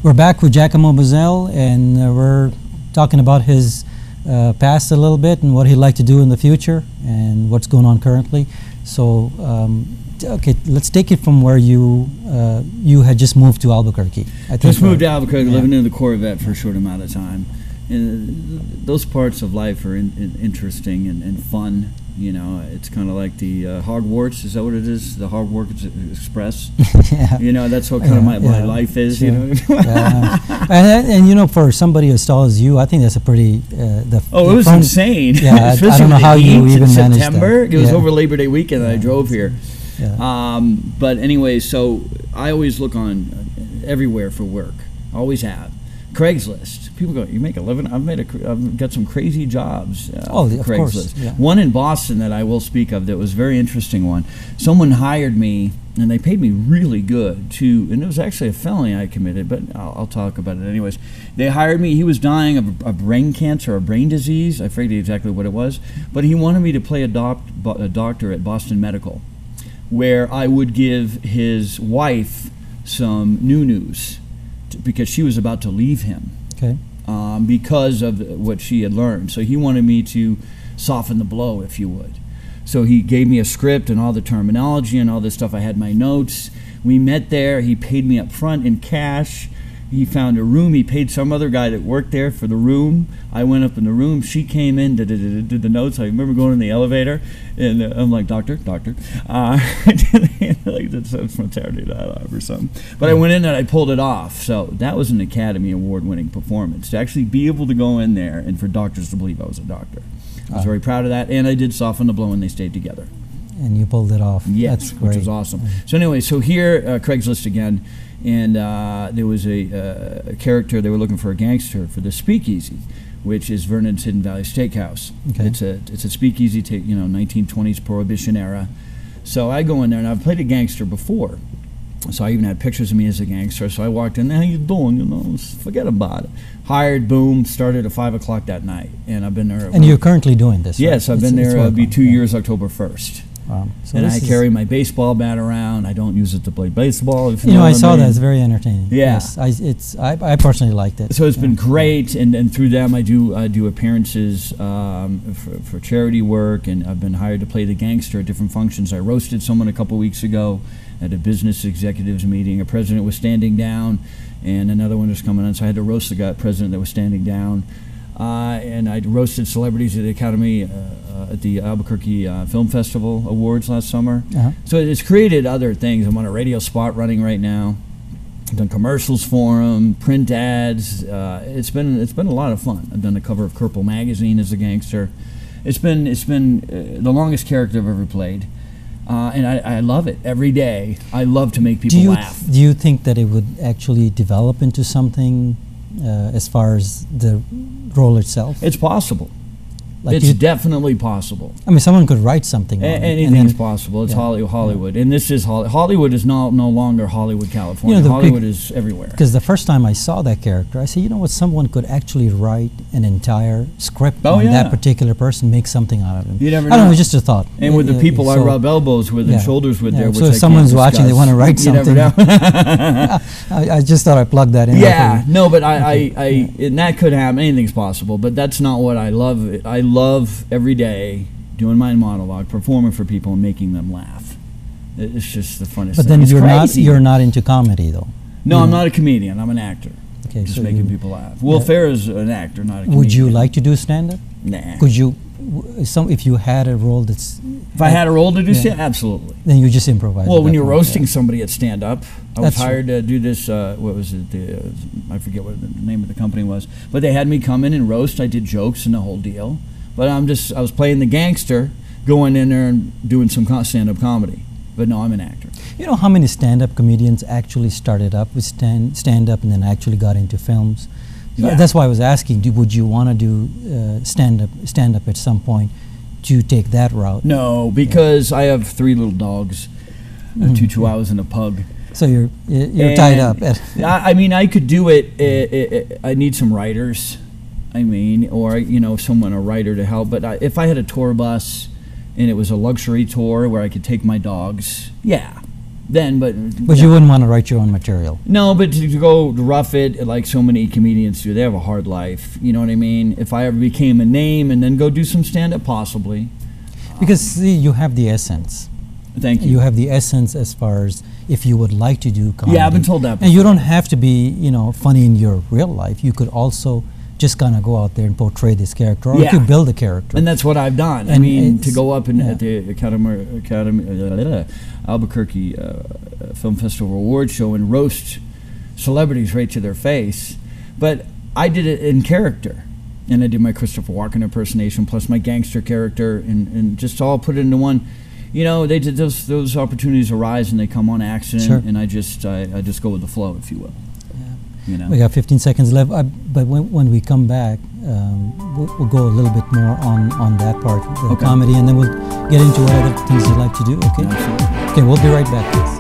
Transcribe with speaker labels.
Speaker 1: We're back with Jackamoe Buzzell, and we're talking about his past a little bit and what he'd like to do in the future and what's going on currently. So, okay, let's take it from where you had just moved to Albuquerque.
Speaker 2: Just moved to Albuquerque, living in the Corvette for a short amount of time. And those parts of life are interesting and fun. You know, it's kind of like the Hogwarts. Is that what it is? The Hogwarts Express.
Speaker 1: Yeah.
Speaker 2: You know, that's what kind of my life is. Sure. You know.
Speaker 1: And you know, for somebody as tall as you, I think that's a pretty.
Speaker 2: It was insane.
Speaker 1: Yeah, I don't know how you even managed
Speaker 2: September.
Speaker 1: that.
Speaker 2: It was over Labor Day weekend that I drove here.
Speaker 1: Yeah.
Speaker 2: But anyway, so I always look on everywhere for work. Always have. Craigslist. People go, you make a living? I've got some crazy jobs.
Speaker 1: Of
Speaker 2: Craigslist.
Speaker 1: course. Yeah.
Speaker 2: One in Boston that I will speak of that was a very interesting one. Someone hired me, and they paid me really good and it was actually a felony I committed, but I'll talk about it anyways. They hired me. He was dying of a brain cancer, a brain disease. I forget exactly what it was, but he wanted me to play a doctor at Boston Medical, where I would give his wife some news because she was about to leave him.
Speaker 1: Okay.
Speaker 2: Because of what she had learned. So he wanted me to soften the blow, if you would. So he gave me a script and all the terminology and all this stuff. I had my notes. We met there. He paid me up front in cash. He found a room. He paid some other guy that worked there for the room. I went up in the room. She came in, did the notes. I remember going in the elevator, and I'm like, doctor. Like that's from Saturday Night Live or something. But I went in and I pulled it off. So that was an Academy Award-winning performance. To actually be able to go in there and for doctors to believe I was a doctor. I was very proud of that. And I did soften the blow, and they stayed together.
Speaker 1: And you pulled it off.
Speaker 2: Yes,
Speaker 1: that's great.
Speaker 2: Which was awesome. So anyway, so here, Craigslist again. And there was a character, they were looking for a gangster for the Speakeasy, which is Vernon's Hidden Valley Steakhouse. Okay. It's a speakeasy, 1920s Prohibition era. So I go in there, and I've played a gangster before. So I even had pictures of me as a gangster. So I walked in, how you doing? You know, forget about it. Hired, boom, started at 5 o'clock that night. And I've been there.
Speaker 1: And you're currently doing this, right?
Speaker 2: Yes, I've been there. It'll be 2 years October 1st.
Speaker 1: Wow. So
Speaker 2: and I carry my baseball bat around. I don't use it to play baseball. If you
Speaker 1: know
Speaker 2: I
Speaker 1: saw that. It's very entertaining.
Speaker 2: Yeah.
Speaker 1: Yes, I personally liked it.
Speaker 2: So it's been great, and through them I do appearances for charity work, and I've been hired to play the gangster at different functions. I roasted someone a couple weeks ago at a business executives meeting. A president was standing down, and another one was coming on, so I had to roast the president that was standing down. And I roasted celebrities at the Academy at the Albuquerque Film Festival Awards last summer. So it's created other things. I'm on a radio spot running right now. I've done commercials for them, print ads. It's been a lot of fun. I've done the cover of Purple magazine as a gangster. It's been the longest character I've ever played. And I love it every day. I love to make people laugh.
Speaker 1: Do you think that it would actually develop into something as far as the role itself?
Speaker 2: It's possible.
Speaker 1: Like
Speaker 2: it's definitely possible.
Speaker 1: I mean, someone could write something.
Speaker 2: Anything's possible. It's Hollywood, and this is Hollywood is no longer Hollywood, California.
Speaker 1: You know,
Speaker 2: Hollywood is everywhere.
Speaker 1: Because the first time I saw that character, I said, you know what? Someone could actually write an entire script on that particular person, make something out of him.
Speaker 2: You never know.
Speaker 1: I don't know. Just a thought.
Speaker 2: And with the people I rub elbows with and shoulders with, there.
Speaker 1: So if someone's watching, they want to write something.
Speaker 2: You never know.
Speaker 1: I just thought I'd plug that in.
Speaker 2: Yeah, no, but and that could happen. Anything's possible, but that's not what I love. I love every day doing my monologue, performing for people, and making them laugh. It's just the funnest thing.
Speaker 1: But then you're not into comedy, though.
Speaker 2: No, I'm not a comedian. I'm an actor.
Speaker 1: Okay,
Speaker 2: just making people laugh. Will Ferrell's an actor, not a comedian.
Speaker 1: Would you like to do stand-up?
Speaker 2: Nah.
Speaker 1: Could you? If you had a role that's...
Speaker 2: If I had a role to do stand-up, absolutely.
Speaker 1: Then you just improvise.
Speaker 2: Well, when you're roasting somebody at stand-up, I was hired to do this, what was it, I forget what the name of the company was, but they had me come in and roast. I did jokes and the whole deal. But I was playing the gangster, going in there and doing some stand-up comedy. But no, I'm an actor.
Speaker 1: You know how many stand-up comedians actually started up with stand-up and then actually got into films?
Speaker 2: Yeah.
Speaker 1: That's why I was asking, would you want to do stand-up at some point to take that route?
Speaker 2: No, because I have 3 little dogs, 2 Chihuahuas and a pug.
Speaker 1: So you're tied up.
Speaker 2: I mean, I could do it. I need some writers. I mean, or a writer to help. But if I had a tour bus and it was a luxury tour where I could take my dogs, yeah, then, but
Speaker 1: you wouldn't want to write your own material.
Speaker 2: No, but to go rough it like so many comedians do, they have a hard life. You know what I mean? If I ever became a name and then go do some stand-up, possibly.
Speaker 1: Because see, you have the essence.
Speaker 2: Thank you.
Speaker 1: You have the essence as far as if you would like to do comedy.
Speaker 2: Yeah, I've been told that before.
Speaker 1: And you don't have to be, you know, funny in your real life. You could also just kind of go out there and portray this character, or you could build a character.
Speaker 2: And that's what I've done. I mean, to go up at the Albuquerque Film Festival Award show and roast celebrities right to their face. But I did it in character. And I did my Christopher Walken impersonation plus my gangster character and just all put it into one. You know, they did those opportunities arise and they come on accident,
Speaker 1: sure.
Speaker 2: And I just go with the flow, if you will. You know?
Speaker 1: We got 15 seconds left, but when we come back, we'll go a little bit more on that part, the comedy, and then we'll get into what other things you like to do. Okay.
Speaker 2: Absolutely.
Speaker 1: Okay, we'll be right back.